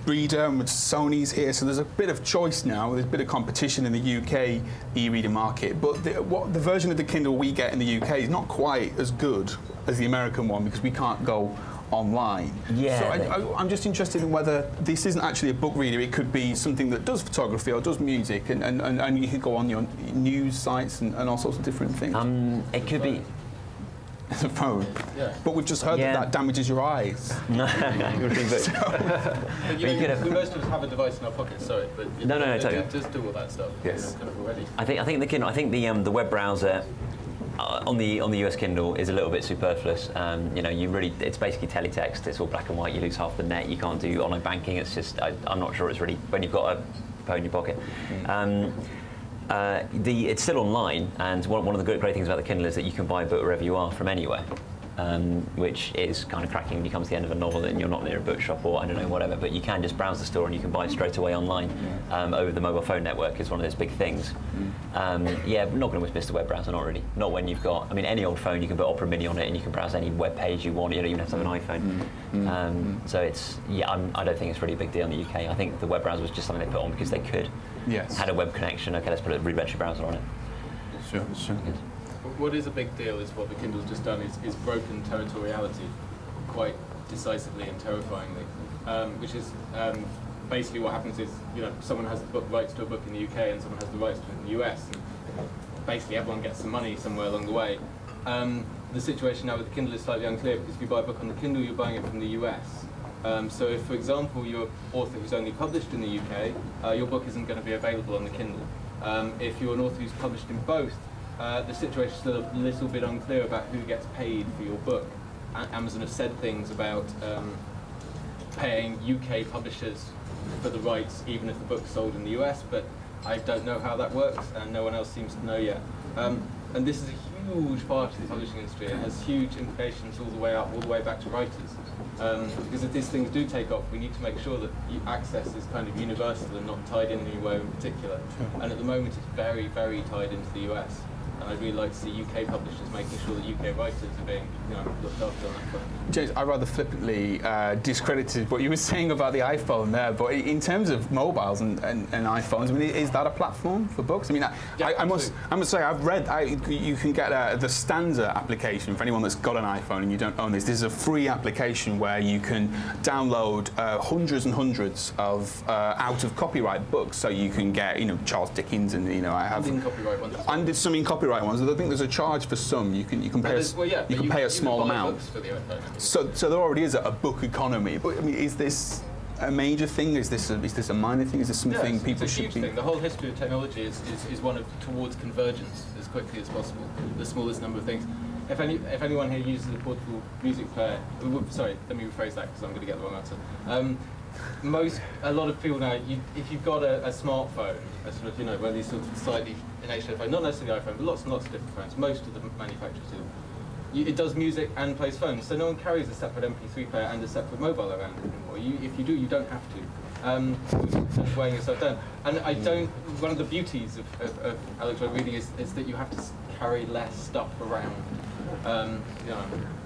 A: reader, and Sony's here, so there's a bit of choice now. There's a bit of competition in the UK e-reader market, but the version of the Kindle we get in the UK is not quite as good as the American one because we can't go online.
C: Yeah.
A: So I'm just interested in whether this isn't actually a book reader. It could be something that does photography or does music, and you could go on your news sites and all sorts of different things.
C: It could be.
A: The phone. Yeah. But we've just heard that damage your eyes.
D: No. We most of us have a device in our pocket, sorry. But
C: no, totally.
D: Just do all that stuff.
A: Yes.
D: Kind of already.
C: I think the Kindle. I think the web browser on the US Kindle is a little bit superfluous. You know, it's basically teletext. It's all black and white. You lose half the net. You can't do online banking. It's just I'm not sure it's really when you've got a phone in your pocket. It's still online, and one of the great things about the Kindle is that you can buy a book wherever you are from anywhere, which is kind of cracking. It becomes the end of a novel and you're not near a bookshop or I don't know, whatever, but you can just browse the store and you can buy straight away online over the mobile phone network is one of those big things. Not going to miss the web browser, not really. Not when you've got, any old phone you can put Opera Mini on it and you can browse any web page you want. You don't even have to have an iPhone. So it's, I don't think it's really a big deal in the UK. I think the web browser was just something they put on because they could.
A: Yes.
C: Had a web connection, okay, let's put a rudimentary browser on it.
A: Sure.
C: Yes.
D: What is a big deal is what the Kindle's just done is broken territoriality quite decisively and terrifyingly, which is basically what happens is, someone has the rights to a book in the UK and someone has the rights to it in the US, and basically everyone gets some money somewhere along the way. The situation now with the Kindle is slightly unclear because if you buy a book on the Kindle, you're buying it from the US. So if, for example, you're an author who's only published in the UK, your book isn't going to be available on the Kindle. If you're an author who's published in both, the situation is still a little bit unclear about who gets paid for your book. Amazon have said things about paying UK publishers for the rights, even if the book's sold in the US, but I don't know how that works, and no one else seems to know yet. And this is a huge part of the publishing industry. It has huge implications all the way up, all the way back to writers. Because if these things do take off, we need to make sure that access is kind of universal and not tied in anywhere in particular. Sure. And at the moment, it's very, very tied into the US. And I'd really like to see UK publishers making sure that UK writers are being looked after on that front.
A: James, I rather flippantly discredited what you were saying about the iPhone there, but in terms of mobiles and iPhones, is that a platform for books? I must say, I've read, you can get the Stanza application for anyone that's got an iPhone and you don't own this. This is a free application where you can download hundreds and hundreds of out of copyright books, so you can get, Charles Dickens and, I have...
D: And in copyright ones.
A: And some in copyright ones. I think there's a charge for some. You can pay a small amount. So there already is a book economy. But is this a major thing? Is this a minor thing? Is this something people should be?
D: It's a huge thing. The whole history of technology is one towards convergence as quickly as possible. The smallest number of things. If anyone here uses a portable music player, sorry, let me rephrase that because I'm going to get the wrong answer. A lot of people now, if you've got a smartphone, a sort of, one of these sort of slightly innate phones, not necessarily iPhone, but lots and lots of different phones, most of the manufacturers do. It does music and plays phones, so no one carries a separate MP3 player and a separate mobile around anymore. If you do, you don't have to. Weighing yourself down. And one of the beauties of electronic reading is that you have to carry less stuff around.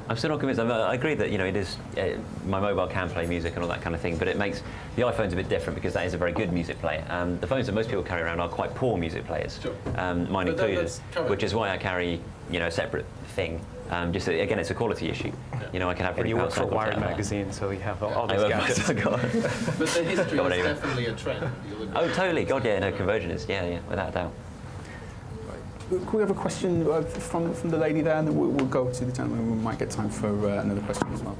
C: I'm still not convinced. I agree that it is my mobile can play music and all that kind of thing, but it makes the iPhone's a bit different because that is a very good music player. The phones that most people carry around are quite poor music players,
D: sure.
C: Mine included, which is why I carry a separate thing Just again, it's a quality issue. You know, I can have.
B: And you work for
C: £40
B: Wired
C: content.
B: magazine, so you have all
C: I
B: these
C: work
B: gadgets.
C: for- God.
D: But the history
C: God,
D: is
C: anyway.
D: definitely a trend.
C: Oh, totally. God, yeah, no, conversion is, yeah, without a doubt.
A: Could we have a question from the lady there, and then we'll go to the gentleman. We might get time for another question as well.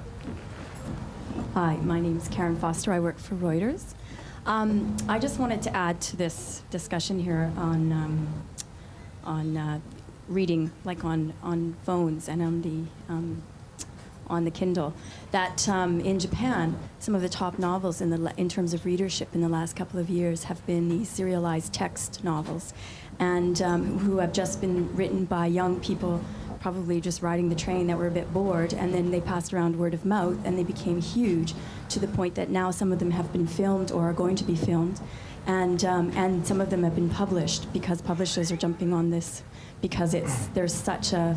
P: Hi, my name is Karen Foster. I work for Reuters. I just wanted to add to this discussion here on reading, like on phones and on the Kindle, that in Japan, some of the top novels in terms of readership in the last couple of years have been these serialized text novels, and who have just been written by young people, probably just riding the train, that were a bit bored, and then they passed around word of mouth, and they became huge to the point that now some of them have been filmed or are going to be filmed, and some of them have been published because publishers are jumping on this because there's such a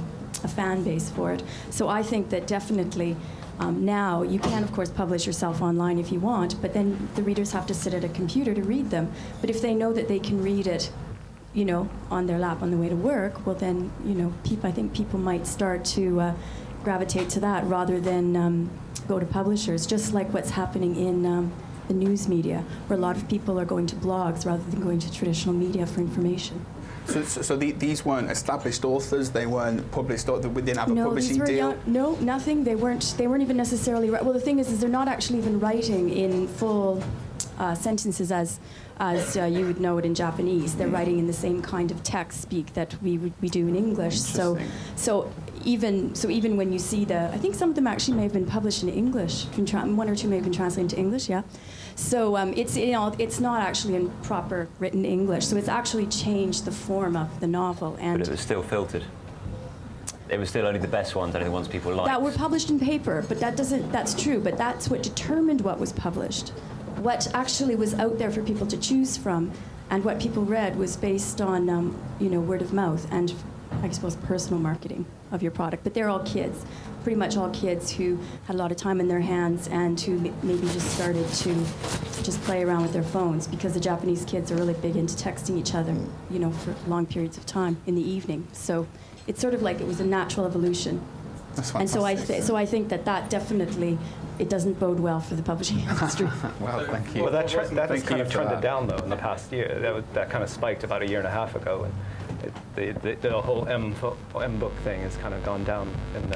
P: fan base for it. So I think that definitely now you can, of course, publish yourself online if you want, but then the readers have to sit at a computer to read them. But if they know that they can read it, you know, on their lap on the way to work, well then, you know, I think people might start to gravitate to that rather than go to publishers, just like what's happening in the news media, where a lot of people are going to blogs rather than going to traditional media for information.
A: So these weren't established authors. They weren't published. They didn't have a publishing deal.
P: No, nothing. They weren't even necessarily. Well, the thing is they're not actually even writing in full sentences as you would know it in Japanese. They're writing in the same kind of text speak that we do in English. So even when you see I think some of them actually may have been published in English. One or two may have been translated into English. Yeah. So it's not actually in proper written English. So it's actually changed the form of the novel. And
C: But it was still filtered. It was still only the best ones, only the ones people liked.
P: that were published in paper, but that's true. But that's what determined what was published. What actually was out there for people to choose from, and what people read was based on word of mouth and, I suppose, personal marketing of your product. But they're all kids, pretty much all kids who had a lot of time in their hands and who maybe just started to just play around with their phones, because the Japanese kids are really big into texting each other, you know, for long periods of time in the evening. So it's sort of like it was a natural evolution.
A: That's
P: fantastic. And so I think that definitely, it doesn't bode well for the publishing industry.
A: Well, thank you.
B: Well, that has kind of trended
A: that.
B: down, though, in the past year. That kind of spiked about a year and a half ago. And the whole M-book thing has kind of gone down in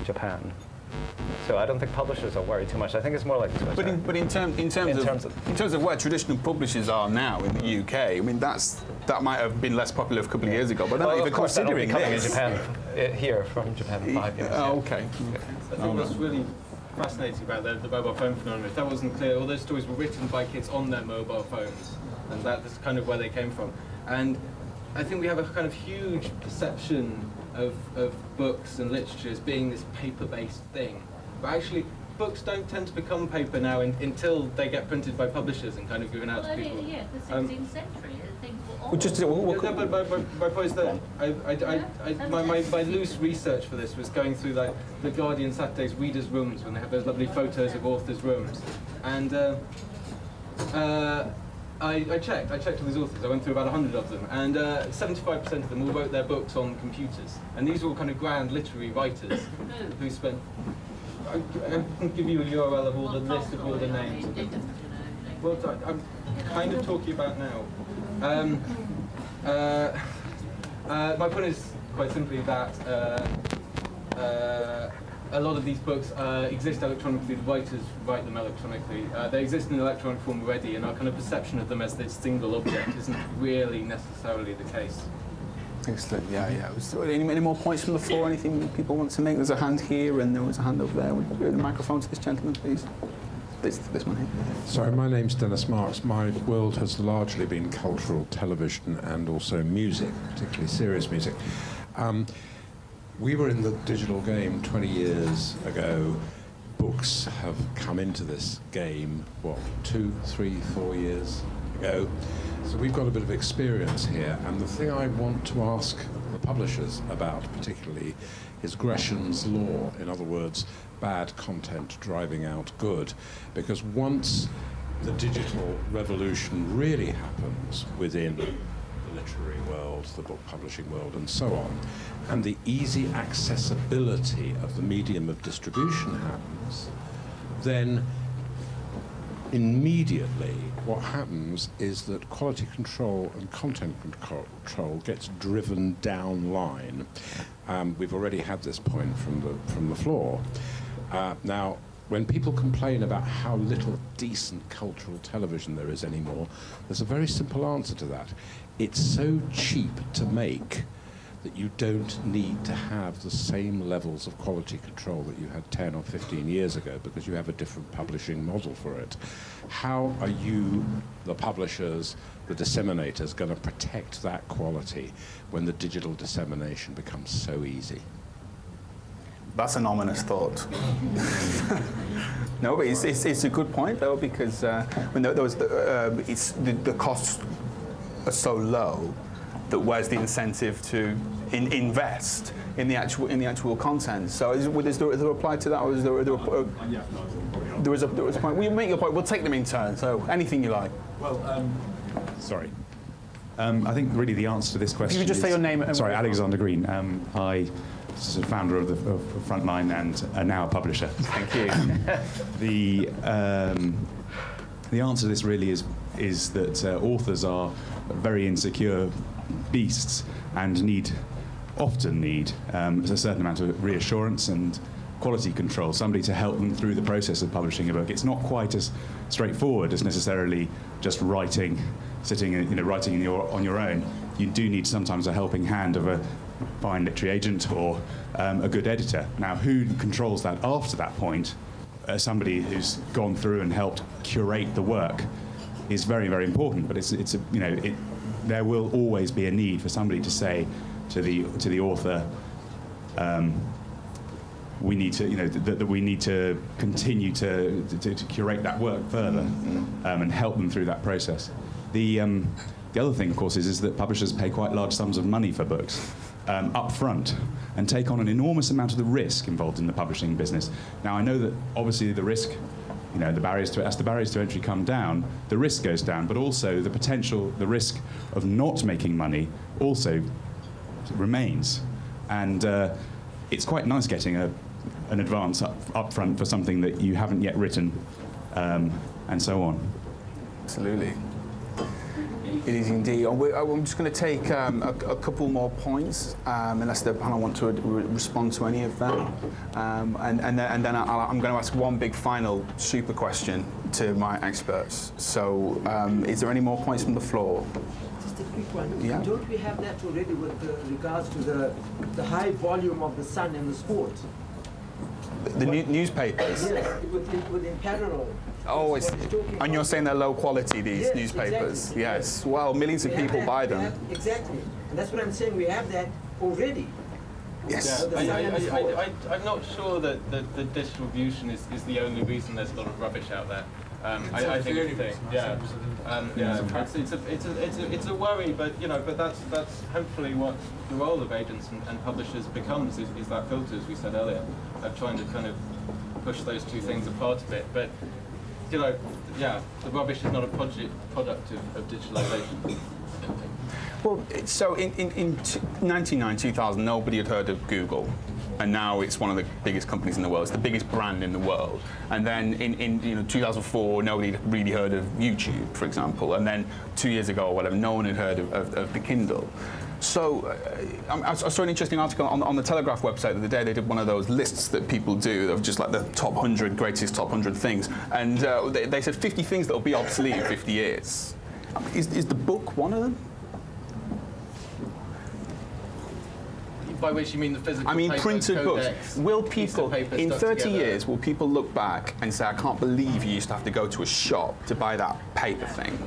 B: Japan. So I don't think publishers are worried too much. I think it's more like Twitter.
A: But in terms of where traditional publishers are now in the UK, I mean that might have been less popular a couple of years ago. But they're not even considering
B: coming in
A: this.
B: Japan here from Japan in 5 years.
A: Oh, okay.
D: I think what's really fascinating about the mobile phone phenomenon, if that wasn't clear, all those stories were written by kids on their mobile phones, and that's kind of where they came from. And I think we have a kind of huge perception of books and literature as being this paper-based thing. But actually, books don't tend to become paper now until they get printed by publishers and kind of given out to people.
H: Yeah, the 16th century, things were all...
D: My point is that my loose research for this was going through like the Guardian Saturday's readers' rooms when they have those lovely photos of authors' rooms, and I checked all these authors. I went through about 100 of them, and 75% of them all wrote their books on computers, and these were all kind of grand literary writers who spent. I can give you a URL of all the list of all the names. Well, I'm kind of talking about now. My point is quite simply that a lot of these books exist electronically. The writers write them electronically. They exist in electronic form already, and our kind of perception of them as this single object isn't really necessarily the case.
A: Excellent. Yeah. Any more points from the floor? Anything people want to make? There's a hand here, and there was a hand over there. Would you give the microphone to this gentleman, please? This one here.
I: Sorry, my name's Dennis Marks. My world has largely been cultural television and also music, particularly serious music. We were in the digital game 20 years ago. Books have come into this game, 2, 3, 4 years ago. So we've got a bit of experience here, and the thing I want to ask the publishers about particularly is Gresham's law. In other words, bad content driving out good. Because once the digital revolution really happens within the literary world, the book publishing world, and so on, and the easy accessibility of the medium of distribution happens, then immediately what happens is that quality control and content control gets driven down line. We've already had this point from the floor. Now, when people complain about how little decent cultural television there is anymore, there's a very simple answer to that. It's so cheap to make that you don't need to have the same levels of quality control that you had 10 or 15 years ago, because you have a different publishing model for it. How are you, the publishers, the disseminators, going to protect that quality when the digital dissemination becomes so easy?
A: That's an ominous thought. No, but it's a good point though, because when the costs are so low, that where's the incentive to invest in the actual content? So is there a reply to that, or is there a point? We'll make your point. We'll take them in turn. So anything you like.
Q: Well, sorry. I think really the answer to this question.
A: If you could just say your name.
Q: Sorry, Alexander Green. I was the founder of Frontline and now a publisher.
A: Thank you.
Q: The answer to this really is that authors are very insecure beasts and often need a certain amount of reassurance and quality control, somebody to help them through the process of publishing a book. It's not quite as straightforward as necessarily just writing on your own. You do need sometimes a helping hand of a fine literary agent or a good editor. Now, who controls that after that point? Somebody who's gone through and helped curate the work is very, very important. But there will always be a need for somebody to say to the author, we need to, that we need to continue to curate that work further and help them through that process. The other thing, of course, is that publishers pay quite large sums of money for books up front and take on an enormous amount of the risk involved in the publishing business. Now, I know that obviously the risk, as the barriers to entry come down, the risk goes down, but also the risk of not making money also remains. And it's quite nice getting an advance up front for something that you haven't yet written, and so on.
A: Absolutely. It is indeed. I'm just going to take a couple more points, unless the panel want to respond to any of them. And then I'm going to ask one big final super question to my experts. So is there any more points from the floor?
F: Just a quick one.
A: Yeah.
F: Don't we have that already with regards to the high volume of the Sun and the Sport?
A: The newspapers?
F: Yes, within parallel.
A: Oh, and you're saying they're low quality, these newspapers?
F: Exactly.
A: Yes. Well, millions of people buy them.
F: Exactly. And that's what I'm saying. We have that already.
A: Yes.
D: Yeah, I'm not sure that the distribution is the only reason there's a lot of rubbish out there. I think it's a worry, but that's hopefully what the role of agents and publishers becomes is that filter, as we said earlier, of trying to kind of push those two things apart a bit. But the rubbish is not a product of digitalization.
A: Well, so in 1999, 2000, nobody had heard of Google. And now it's one of the biggest companies in the world. It's the biggest brand in the world. And then in 2004, nobody had really heard of YouTube, for example. And then 2 years ago or whatever, no one had heard of the Kindle. So I saw an interesting article on the Telegraph website the other day. They did one of those lists that people do of just like the top 100 greatest top 100 things. And they said 50 things that will be obsolete in 50 years. Is the book one of them?
D: By which you mean the physical
A: I mean
D: paper,
A: printed
D: codex,
A: books. Will people,
D: paper
A: in
D: stuck
A: 30
D: together.
A: years, will people look back and say, I can't believe you used to have to go to a shop to buy that paper thing?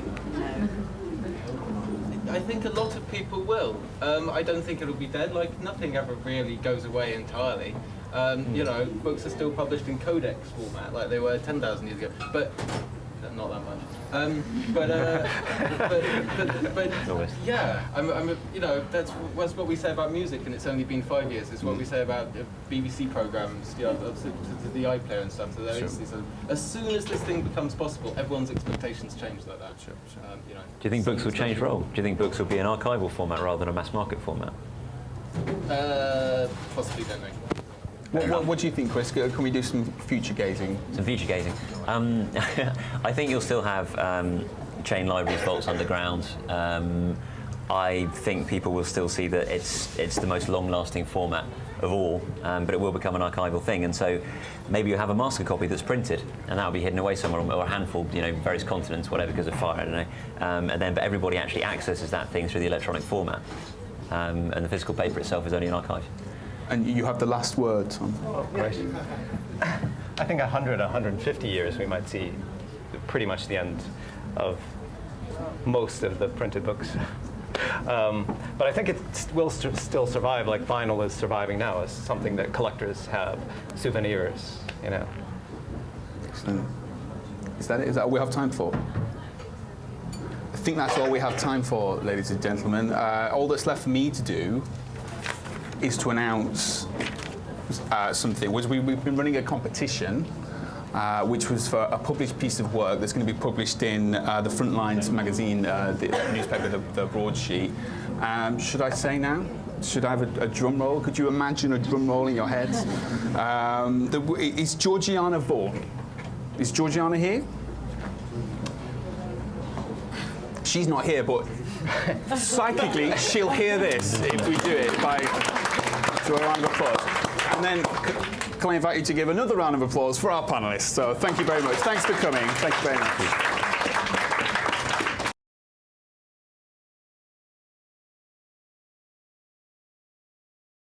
D: I think a lot of people will. I don't think it'll be dead. Like, nothing ever really goes away entirely. Books are still published in codex format, like they were 10,000 years ago. But Not that much. But yeah, you know, that's what we say about music, and it's only been 5 years. It's what we say about BBC programs, you know, the iPlayer and stuff. So there is as soon as this thing becomes possible, everyone's expectations change like that. You know,
C: do you think books will change role? Do you think books will be an archival format rather than a mass market format?
D: Possibly, don't know.
A: What do you think, Chris? Can we do some future gazing?
C: Some future gazing. I think you'll still have chain libraries, vaults underground. I think people will still see that it's the most long-lasting format of all, but it will become an archival thing. And so maybe you have a master copy that's printed, and that will be hidden away somewhere, or a handful, you know, various continents, whatever, because of fire, I don't know. But everybody actually accesses that thing through the electronic format, and the physical paper itself is only an archive.
A: And you have the last word, Tom.
B: Right. I think 100, 150 years we might see pretty much the end of most of the printed books. But I think it will still survive, like vinyl is surviving now, as something that collectors have, souvenirs, you know.
A: Excellent. Is that it? Is that all we have time for? I think that's all we have time for, ladies and gentlemen. All that's left for me to do is to announce something. We've been running a competition, which was for a published piece of work that's going to be published in the Frontlines magazine, the newspaper, the broadsheet. Should I say now? Should I have a drum roll? Could you imagine a drum roll in your heads? Is Georgiana Vaughan? Is Georgiana here? She's not here, but psychically she'll hear this if we do it by a round of applause. And then can I invite you to give another round of applause for our panelists? So thank you very much. Thanks for coming. Thank you very much.